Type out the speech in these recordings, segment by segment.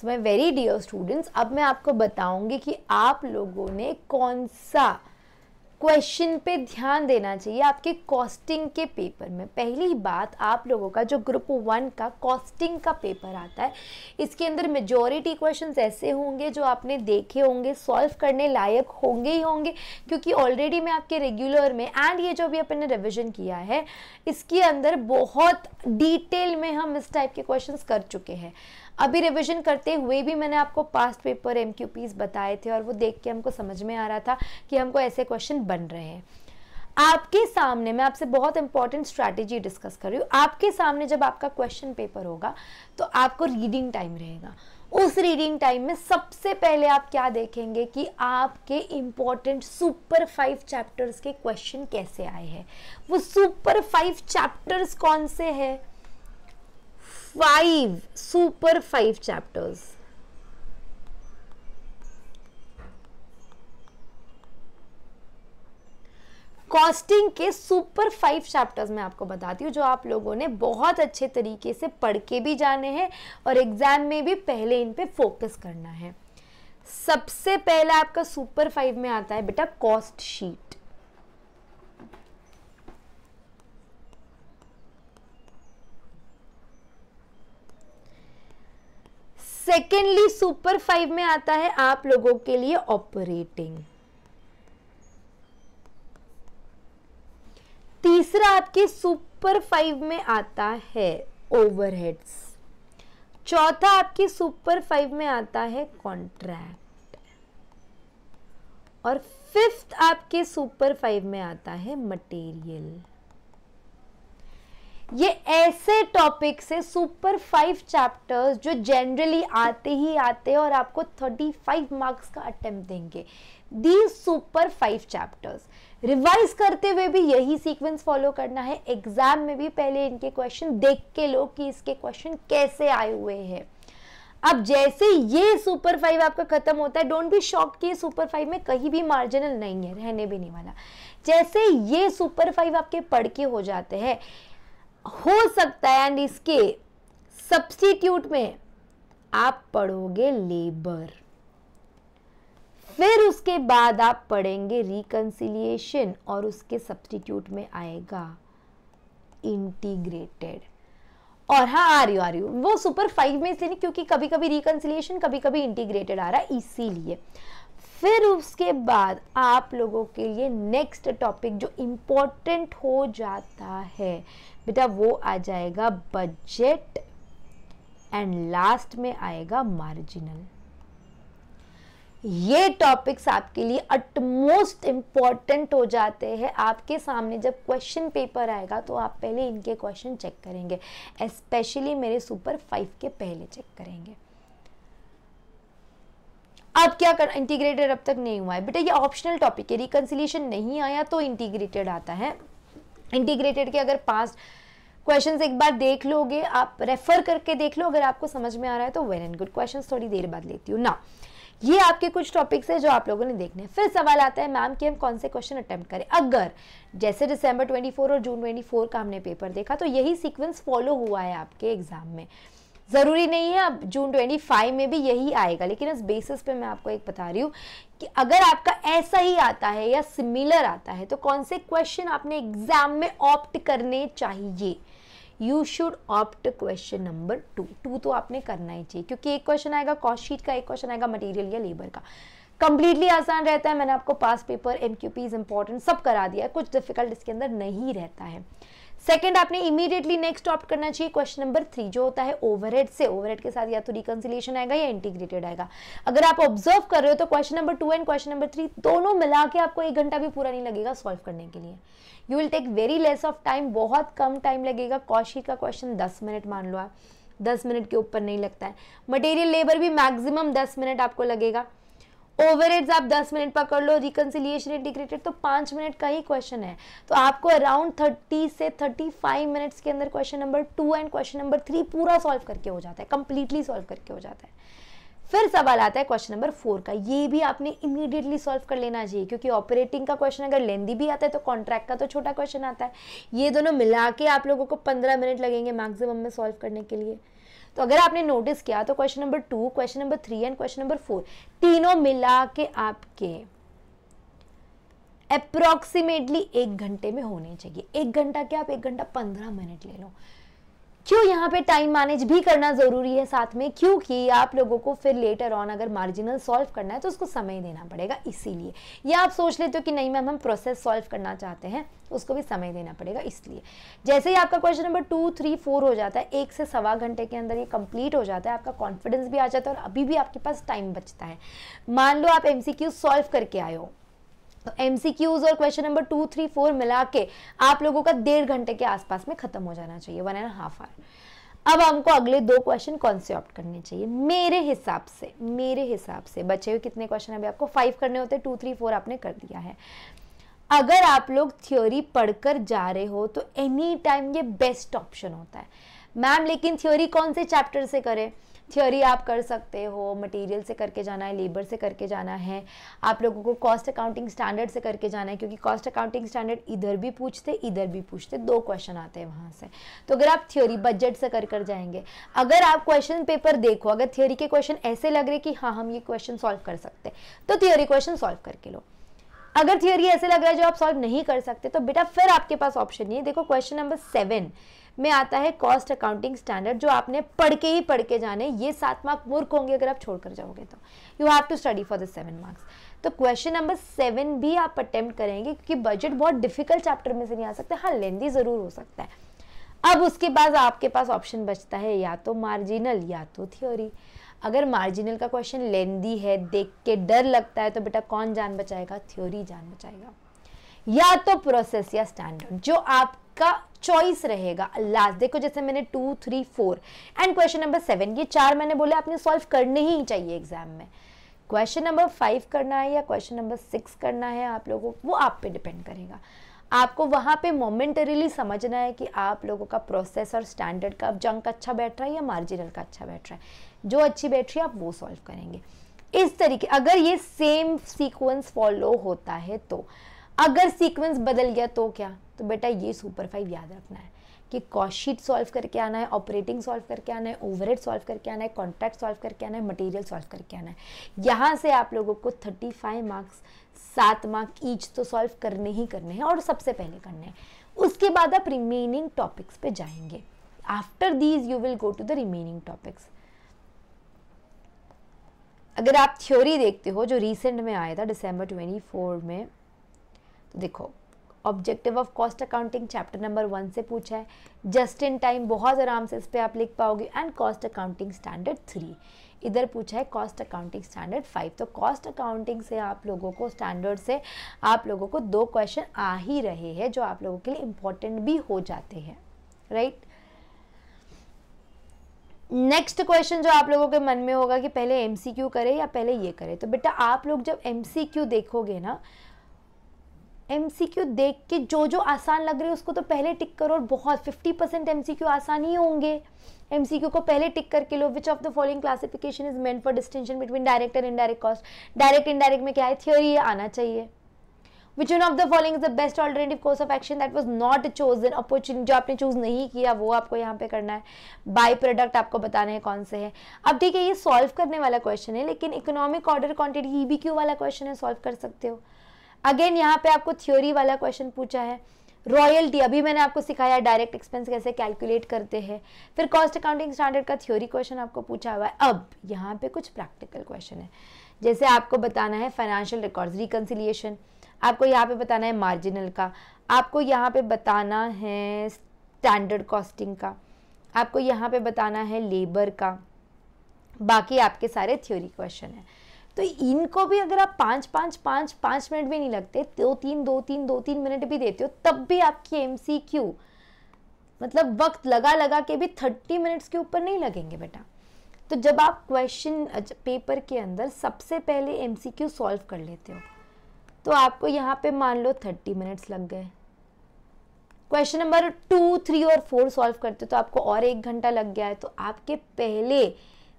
So my very dear students, अब मैं आपको बताऊंगी कि आप लोगों ने कौन सा क्वेश्चन पे ध्यान देना चाहिए आपके कॉस्टिंग के पेपर में। पहली बात, आप लोगों का जो ग्रुप 1 का कॉस्टिंग का पेपर आता है, इसके अंदर मेजॉरिटी क्वेश्चंस ऐसे होंगे जो आपने देखे होंगे, सॉल्व करने लायक होंगे ही होंगे, क्योंकि ऑलरेडी मैं आपके रेगुलर में एंड ये जो भी अपन ने रिविजन किया है इसके अंदर बहुत डिटेल में हम इस टाइप के क्वेश्चंस कर चुके हैं। अभी रिवीजन करते हुए भी मैंने आपको पास्ट पेपर MQPs बताए थे और वो देख के हमको समझ में आ रहा था कि हमको ऐसे क्वेश्चन बन रहे हैं। आपके सामने मैं आपसे बहुत इंपॉर्टेंट स्ट्रैटेजी डिस्कस कर रही हूँ। आपके सामने जब आपका क्वेश्चन पेपर होगा तो आपको रीडिंग टाइम रहेगा। उस रीडिंग टाइम में सबसे पहले आप क्या देखेंगे कि आपके इंपॉर्टेंट सुपर 5 चैप्टर्स के क्वेश्चन कैसे आए हैं। वो सुपर 5 चैप्टर्स कौन से हैं? 5 सुपर 5 चैप्टर्स। कॉस्टिंग के सुपर 5 चैप्टर्स मैं आपको बताती हूँ जो आप लोगों ने बहुत अच्छे तरीके से पढ़ के भी जाने हैं और एग्जाम में भी पहले इन पे फोकस करना है। सबसे पहला आपका सुपर 5 में आता है बेटा कॉस्ट शीट। सेकेंडली सुपर 5 में आता है आप लोगों के लिए ऑपरेटिंग। तीसरा आपके सुपर 5 में आता है ओवरहेड्स। चौथा आपके सुपर 5 में आता है कॉन्ट्रैक्ट और फिफ्थ आपके सुपर 5 में आता है मटेरियल। ये ऐसे टॉपिक्स है सुपर 5 चैप्टर्स जो जनरली आते ही आते हैं और आपको 35 मार्क्स का अटेम्प्ट देंगे। दी सुपर 5 चैप्टर्स रिवाइज करते हुए भी यही सीक्वेंस फॉलो करना है। एग्जाम में भी पहले इनके क्वेश्चन देख के लो कि इसके क्वेश्चन कैसे आए हुए हैं। अब जैसे ये सुपर 5 आपका खत्म होता है, डोंट बी शॉक्ड कि ये सुपर 5 में कहीं भी मार्जिनल नहीं है, रहने भी नहीं वाला। जैसे ये सुपर 5 आपके पढ़ के हो जाते हैं, हो सकता है एंड इसके सब्स्टिट्यूट में आप पढ़ोगे लेबर, फिर उसके बाद आप पढ़ेंगे रिकंसिलिएशन और उसके सब्स्टिट्यूट में आएगा इंटीग्रेटेड। और हाँ आ रही हूँ वो सुपर 5 में इसलिए नहीं क्योंकि कभी कभी रिकंसिलिएशन कभी कभी इंटीग्रेटेड आ रहा है, इसीलिए। फिर उसके बाद आप लोगों के लिए नेक्स्ट टॉपिक जो इम्पोर्टेंट हो जाता है बेटा वो आ जाएगा बजट एंड लास्ट में आएगा मार्जिनल। ये टॉपिक्स आपके लिए अटमोस्ट इम्पॉर्टेंट हो जाते हैं। आपके सामने जब क्वेश्चन पेपर आएगा तो आप पहले इनके क्वेश्चन चेक करेंगे, स्पेशली मेरे सुपर 5 के पहले चेक करेंगे। अब क्या कर, इंटीग्रेटेड अब तक नहीं हुआ है बेटा, ये ऑप्शनल टॉपिक है। रिकंसिलिएशन नहीं आया तो इंटीग्रेटेड आता है। इंटीग्रेटेड के अगर 5 क्वेश्चंस एक बार देख लोगे, आप रेफर करके देख लो, अगर आपको समझ में आ रहा है तो वेल एंड गुड। क्वेश्चंस थोड़ी देर बाद लेती हूँ ना। ये आपके कुछ टॉपिक्स है जो आप लोगों ने देखने हैं। फिर सवाल आता है मैम कि हम कौन से क्वेश्चन अटेम्प्ट करें। अगर जैसे दिसंबर 24 और जून 24 का हमने पेपर देखा तो यही सीक्वेंस फॉलो हुआ है आपके एग्जाम में। ज़रूरी नहीं है अब जून 25 में भी यही आएगा, लेकिन इस बेसिस पे मैं आपको एक बता रही हूँ कि अगर आपका ऐसा ही आता है या सिमिलर आता है तो कौन से क्वेश्चन आपने एग्जाम में ऑप्ट करने चाहिए। You should opt question number 2 तो आपने करना ही चाहिए, क्योंकि एक क्वेश्चन आएगा कॉस्ट शीट का, एक क्वेश्चन आएगा मटेरियल या लेबर का। कंप्लीटली आसान रहता है। मैंने आपको पास पेपर MQPs इंपॉर्टेंट सब करा दिया है, कुछ डिफिकल्ट इसके अंदर नहीं रहता है। सेकंड, आपने इमीडिएटली नेक्स्ट ऑप्ट करना चाहिए क्वेश्चन नंबर 3 जो होता है ओवरहेड से। ओवरहेड के साथ या तो रिकंसिलिएशन आएगा या इंटीग्रेटेड आएगा। अगर आप ऑब्जर्व कर रहे हो तो question number 2 and question number 3 दोनों मिला के आपको 1 घंटा भी पूरा नहीं लगेगा सॉल्व करने के लिए। You will take very less of time, बहुत कम टाइम लगेगा। कॉस्ट शीट का क्वेश्चन 10 मिनट मान लो आप, 10 मिनट के ऊपर नहीं लगता है। मटेरियल लेबर भी मैक्सिमम 10 मिनट आपको लगेगा। ओवरहेड्स आप 10 मिनट पकड़ लो, रिकंसिलिएशन इंटीग्रेटेड तो 5 मिनट का ही क्वेश्चन है। तो आपको अराउंड 30 से 35 मिनट्स के अंदर question number 2 and question number 3 पूरा सॉल्व करके हो जाता है, कंप्लीटली सॉल्व करके हो जाता है। फिर सवाल आता है क्वेश्चन नंबर 4 का, ये भी आपने इमीडिएटली सॉल्व कर लेना चाहिए, क्योंकि ऑपरेटिंग का क्वेश्चन अगर लेंदी भी आता है तो कॉन्ट्रैक्ट का तो छोटा क्वेश्चन आता है। ये दोनों मिला के आप लोगों को 15 मिनट लगेंगे मैक्सिमम में सॉल्व करने के लिए। तो अगर आपने नोटिस किया तो question number 2, question number 3 and question number 4 तीनों मिला के आपके अप्रोक्सीमेटली 1 घंटे में होने चाहिए। 1 घंटा क्या, आप 1 घंटा 15 मिनट ले लो। क्यों यहाँ पे टाइम मैनेज भी करना जरूरी है साथ में, क्योंकि आप लोगों को फिर लेटर ऑन अगर मार्जिनल सॉल्व करना है तो उसको समय देना पड़ेगा, इसीलिए। या आप सोच लेते हो कि नहीं मैम हम प्रोसेस सॉल्व करना चाहते हैं, उसको भी समय देना पड़ेगा, इसलिए। जैसे ही आपका क्वेश्चन नंबर 2, 3, 4 हो जाता है, 1 से सवा घंटे के अंदर ये कंप्लीट हो जाता है, आपका कॉन्फिडेंस भी आ जाता है और अभी भी आपके पास टाइम बचता है। मान लो आप MCQ सॉल्व करके आए हो, तो MCQs और क्वेश्चन नंबर 2, 3, 4 मिला के आप लोगों का 1.5 घंटे के आसपास में खत्म हो जाना चाहिए, 1.5 आवर। अब हमको अगले 2 क्वेश्चन कौन से ऑप्ट करने चाहिए? मेरे हिसाब से बचे हुए कितने क्वेश्चन अभी आपको 5 करने होते हैं, 2, 3, 4 आपने कर दिया है। अगर आप लोग थ्योरी पढ़कर जा रहे हो तो एनी टाइम ये बेस्ट ऑप्शन होता है। मैम लेकिन थ्योरी कौन से चैप्टर से करें? थ्योरी आप कर सकते हो, मटेरियल से करके जाना है, लेबर से करके जाना है, आप लोगों को कॉस्ट अकाउंटिंग स्टैंडर्ड से करके जाना है, क्योंकि कॉस्ट अकाउंटिंग स्टैंडर्ड इधर भी पूछते 2 क्वेश्चन आते हैं वहाँ से। तो अगर आप थ्योरी बजट से कर जाएंगे, अगर आप क्वेश्चन पेपर देखो, अगर थ्योरी के क्वेश्चन ऐसे लग रहे कि हाँ हम ये क्वेश्चन सॉल्व कर सकते तो थ्योरी क्वेश्चन सॉल्व करके लो। अगर थ्योरी ऐसे लग रहा है जो आप सॉल्व नहीं कर सकते तो बेटा फिर आपके पास ऑप्शन नहीं है। देखो क्वेश्चन नंबर 7 में आता है कॉस्ट अकाउंटिंग स्टैंडर्ड, जो आपने पढ़ के जाने, ये 7 मार्क मूर्ख होंगे अगर आप छोड़ कर जाओगे तो। You have to study for the 7 marks. तो क्वेश्चन नंबर 7 भी आप अटेम्प्ट करेंगे, क्योंकि बजट बहुत डिफिकल्ट चैप्टर में से नहीं आ सकता, हाँ लेंदी जरूर हो सकता है। अब उसके बाद आपके पास ऑप्शन बचता है या तो मार्जिनल या तो थ्योरी। अगर मार्जिनल का क्वेश्चन लेंदी है, देख के डर लगता है, तो बेटा कौन जान बचाएगा? थ्योरी जान बचाएगा, या तो प्रोसेस या स्टैंडर्ड, जो आपका चॉइस रहेगा लास्ट। देखो जैसे मैंने 2, 3, 4 एंड क्वेश्चन नंबर 7 ये 4 मैंने बोले आपने सॉल्व करने ही चाहिए एग्जाम में। क्वेश्चन नंबर 5 करना है या क्वेश्चन नंबर 6 करना है आप लोगों को, वो आप पे डिपेंड करेगा। आपको वहाँ पे मोमेंटरीली समझना है कि आप लोगों का प्रोसेस और स्टैंडर्ड का जंक अच्छा बैठ रहा है या मार्जिनल का अच्छा बैठ रहा है। जो अच्छी बैठ रही है आप वो सॉल्व करेंगे। इस तरीके अगर ये सेम सीक्वेंस फॉलो होता है तो, अगर सीक्वेंस बदल गया तो क्या? तो बेटा ये सुपर 5 याद रखना है कि कॉस्ट शीट सॉल्व करके आना है, ऑपरेटिंग सॉल्व करके आना है, ओवरहेड सॉल्व करके आना है, कॉन्ट्रैक्ट सॉल्व करके आना है, मटेरियल सॉल्व करके आना है। यहाँ से आप लोगों को 35 मार्क्स, 7 मार्क ईच तो सॉल्व करने ही करने हैं और सबसे पहले करने हैं। उसके बाद आप रिमेनिंग टॉपिक्स पे जाएंगे। After these you will go to the remaining topics. अगर आप थ्योरी देखते हो जो रिसेंट में आया था दिसंबर 24 में, तो देखो objective of cost accounting chapter number 1 से पूछा है, जस्ट इन टाइम बहुत आराम से इस पे आप लिख पाओगे, एंड कॉस्ट अकाउंटिंग स्टैंडर्ड 3। इधर पूछा है कॉस्ट अकाउंटिंग स्टैंडर्ड 5। तो कॉस्ट अकाउंटिंग से आप लोगों को, स्टैंडर्ड से आप लोगों को 2 क्वेश्चन आ ही रहे हैं जो आप लोगों के लिए इंपॉर्टेंट भी हो जाते हैं, राइट। नेक्स्ट क्वेश्चन जो आप लोगों के मन में होगा कि पहले MCQ करे या पहले ये करे, तो बेटा आप लोग जब MCQ देखोगे ना, MCQ देख के जो जो आसान लग रहे है उसको तो पहले टिक करो, और बहुत 50% MCQ आसान ही होंगे। MCQ को पहले टिक करके लो। Which of the following classification is meant for distinction between direct and indirect cost? Direct indirect में क्या है? थ्योरी आना चाहिए। Which one of the following is the best alternative course of action that was not chosen? Opportunity जो आपने choose नहीं किया वो आपको यहाँ पे करना है। बाई प्रोडक्ट आपको बताने हैं कौन से हैं। अब ठीक है ये सॉल्व करने वाला क्वेश्चन है, लेकिन इकोनॉमिक ऑर्डर क्वांटिटी EBQ वाला क्वेश्चन है, सॉल्व कर सकते हो। अगेन यहाँ पे आपको थ्योरी वाला क्वेश्चन पूछा है। रॉयल्टी अभी मैंने आपको सिखाया डायरेक्ट एक्सपेंस कैसे कैलकुलेट करते हैं। फिर कॉस्ट अकाउंटिंग स्टैंडर्ड का थ्योरी क्वेश्चन आपको पूछा हुआ है। अब यहाँ पे कुछ प्रैक्टिकल क्वेश्चन है, जैसे आपको बताना है फाइनेंशियल रिकॉर्ड्स रिकंसिलिएशन, आपको यहाँ पे बताना है मार्जिनल का, आपको यहाँ पे बताना है स्टैंडर्ड कॉस्टिंग का, आपको यहाँ पे बताना है लेबर का, बाकी आपके सारे थ्योरी क्वेश्चन हैं। तो इनको भी अगर आप 5 मिनट भी नहीं लगते, 2-3 मिनट भी देते हो, तब भी आपकी MCQ मतलब वक्त लगा के भी 30 मिनट्स के ऊपर नहीं लगेंगे बेटा। तो जब आप क्वेश्चन पेपर के अंदर सबसे पहले MCQ सॉल्व कर लेते हो तो आपको यहाँ पे मान लो 30 मिनट्स लग गए। क्वेश्चन नंबर 2, 3 और 4 सॉल्व करते हो तो आपको और 1 घंटा लग गया है। तो आपके पहले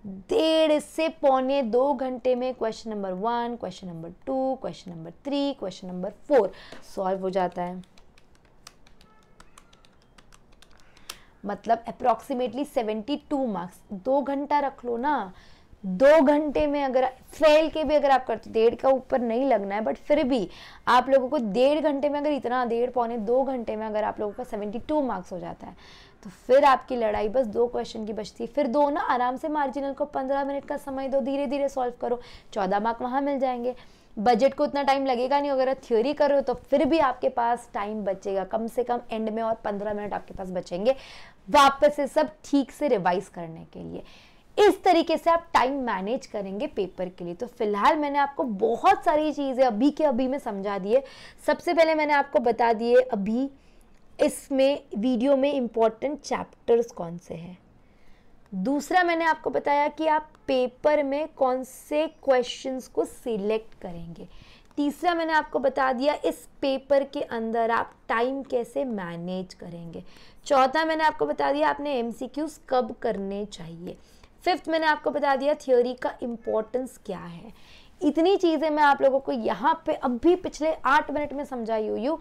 1.5 से पौने 2 घंटे में question number 1, question number 2, question number 3, question number 4 solve हो जाता है। मतलब अप्रॉक्सीमेटली 72 मार्क्स। 2 घंटा रख लो ना, 2 घंटे में अगर फेल के भी अगर आप करते, 1.5 का ऊपर नहीं लगना है, बट फिर भी आप लोगों को 1.5 घंटे में अगर इतना 1.5 पौने 2 घंटे में अगर आप लोगों का 72 मार्क्स हो जाता है, तो फिर आपकी लड़ाई बस 2 क्वेश्चन की बचती है। फिर 2 ना आराम से मार्जिनल को 15 मिनट का समय दो, धीरे धीरे सॉल्व करो, 14 मार्क वहाँ मिल जाएंगे। बजट को उतना टाइम लगेगा नहीं, अगर थ्योरी कर रहे हो तो फिर भी आपके पास टाइम बचेगा कम से कम एंड में, और 15 मिनट आपके पास बचेंगे वापस से सब ठीक से रिवाइज करने के लिए। इस तरीके से आप टाइम मैनेज करेंगे पेपर के लिए। तो फिलहाल मैंने आपको बहुत सारी चीज़ें अभी के अभी में समझा दिए। सबसे पहले मैंने आपको बता दिए अभी इसमें वीडियो में इम्पोर्टेंट चैप्टर्स कौन से हैं। दूसरा मैंने आपको बताया कि आप पेपर में कौन से क्वेश्चंस को सिलेक्ट करेंगे। तीसरा मैंने आपको बता दिया इस पेपर के अंदर आप टाइम कैसे मैनेज करेंगे। चौथा मैंने आपको बता दिया आपने एमसीक्यूज कब करने चाहिए। फिफ्थ मैंने आपको बता दिया थ्योरी का इम्पोर्टेंस क्या है। इतनी चीज़ें मैं आप लोगों को यहाँ पे अभी पिछले 8 मिनट में समझाई हुई हूँ।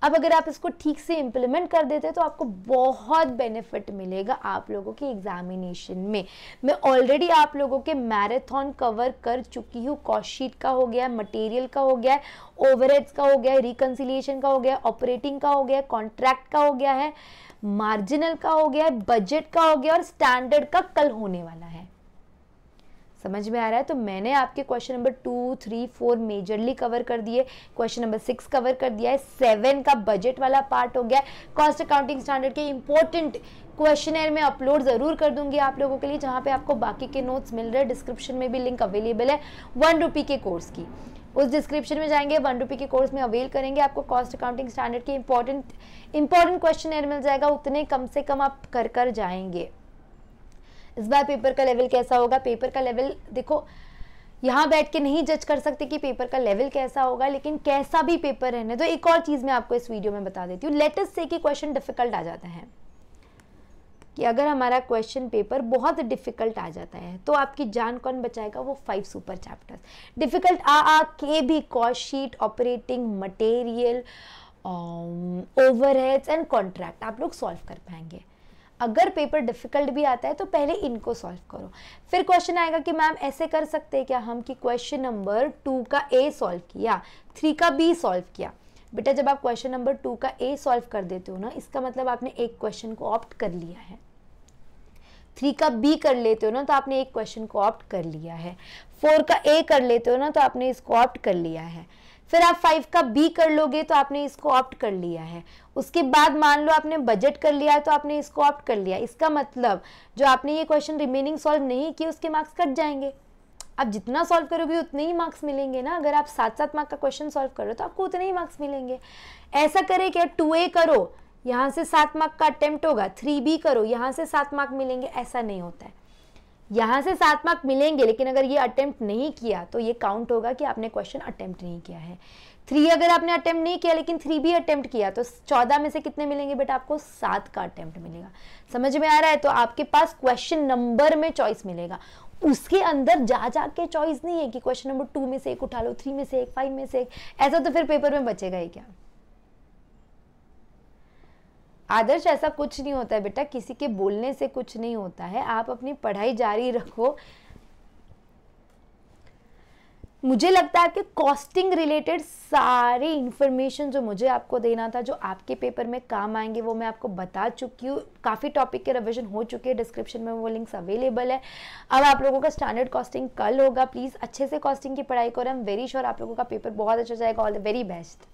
अब अगर आप इसको ठीक से इम्प्लीमेंट कर देते तो आपको बहुत बेनिफिट मिलेगा आप लोगों के एग्जामिनेशन में। मैं ऑलरेडी आप लोगों के मैराथन कवर कर चुकी हूँ। कॉस्ट शीट का हो गया, मटेरियल का हो गया, ओवरहेड्स का हो गया, रिकंसिलिएशन का हो गया, ऑपरेटिंग का हो गया, कॉन्ट्रैक्ट का हो गया है, मार्जिनल का हो गया, बजट का हो गया, और स्टैंडर्ड का कल होने वाला है। समझ में आ रहा है? तो मैंने आपके क्वेश्चन नंबर 2, 3, 4 मेजरली कवर कर दिए, क्वेश्चन नंबर 6 कवर कर दिया है, 7 का बजट वाला पार्ट हो गया। कॉस्ट अकाउंटिंग स्टैंडर्ड के इंपॉर्टेंट क्वेश्चनर में अपलोड जरूर कर दूंगी आप लोगों के लिए, जहां पे आपको बाकी के नोट्स मिल रहे हैं। डिस्क्रिप्शन में भी लिंक अवेलेबल है 1 रुपये के कोर्स की, उस डिस्क्रिप्शन में जाएंगे 1 रुपये के कोर्स में अवेल करेंगे, आपको कॉस्ट अकाउंटिंग स्टैंडर्ड के इंपॉर्टेंट क्वेश्चनर मिल जाएगा। उतने कम से कम आप कर जाएंगे। इस बार पेपर का लेवल कैसा होगा? पेपर का लेवल देखो, यहाँ बैठ के नहीं जज कर सकते कि पेपर का लेवल कैसा होगा, लेकिन कैसा भी पेपर रहने तो एक और चीज़ मैं आपको इस वीडियो में बता देती हूँ। लेट अस से कि क्वेश्चन डिफिकल्ट आ जाता है, कि अगर हमारा क्वेश्चन पेपर बहुत डिफिकल्ट आ जाता है तो आपकी जान कौन बचाएगा? वो 5 सुपर चैप्टर्स। डिफिकल्ट आ के भी cost sheet, operating, material, overheads and contract आप लोग सॉल्व कर पाएंगे। अगर पेपर डिफिकल्ट भी आता है तो पहले इनको सॉल्व करो। फिर क्वेश्चन आएगा कि मैम ऐसे कर सकते हैं क्या हम कि क्वेश्चन नंबर 2 का ए सॉल्व किया, 3 का बी सॉल्व किया। बेटा जब आप क्वेश्चन नंबर 2 का ए सॉल्व कर देते हो ना, इसका मतलब आपने एक क्वेश्चन को ऑप्ट कर लिया है। 3 का बी कर लेते हो ना तो आपने एक क्वेश्चन को ऑप्ट कर लिया है। 4 का ए कर लेते हो ना तो आपने इसको ऑप्ट कर लिया है। फिर आप 5 का बी कर लोगे तो आपने इसको ऑप्ट कर लिया है। उसके बाद मान लो आपने बजट कर लिया है तो आपने इसको ऑप्ट कर लिया। इसका मतलब जो आपने ये क्वेश्चन रिमेनिंग सॉल्व नहीं किए उसके मार्क्स कट जाएंगे। आप जितना सॉल्व करोगे उतने ही मार्क्स मिलेंगे ना। अगर आप 7-7 मार्क का क्वेश्चन सॉल्व करो तो आपको उतने ही मार्क्स मिलेंगे। ऐसा करे क्या, 2A करो, यहाँ से 7 मार्क का अटेम्प्ट होगा, 3B करो, यहाँ से 7 मार्क मिलेंगे, ऐसा नहीं होता है। यहाँ से 7 मार्क मिलेंगे, लेकिन अगर ये अटेम्प्ट नहीं किया तो ये काउंट होगा कि आपने क्वेश्चन अटेम्प्ट नहीं किया है। 3 अगर आपने अटेम्प्ट नहीं किया लेकिन 3B अटेम्प्ट किया तो 14 में से कितने मिलेंगे बेटा? आपको 7 का अटेम्प्ट मिलेगा। समझ में आ रहा है? तो आपके पास क्वेश्चन नंबर में चॉइस मिलेगा, उसके अंदर जा के चॉइस नहीं है कि क्वेश्चन नंबर 2 में से एक उठा लो, 3 में से एक, 5 में से एक। ऐसा तो फिर पेपर में बचेगा ही क्या? आदर्श ऐसा कुछ नहीं होता है बेटा, किसी के बोलने से कुछ नहीं होता है। आप अपनी पढ़ाई जारी रखो। मुझे लगता है कि कॉस्टिंग रिलेटेड सारी इंफॉर्मेशन जो मुझे आपको देना था, जो आपके पेपर में काम आएंगे, वो मैं आपको बता चुकी हूँ। काफ़ी टॉपिक के रिवीजन हो चुके हैं, डिस्क्रिप्शन में वो लिंक्स अवेलेबल है। अब आप लोगों का स्टैंडर्ड कॉस्टिंग कल होगा। प्लीज़ अच्छे से कॉस्टिंग की पढ़ाई करो। आई एम वेरी श्योर आप लोगों का पेपर बहुत अच्छा जाएगा। All the very best.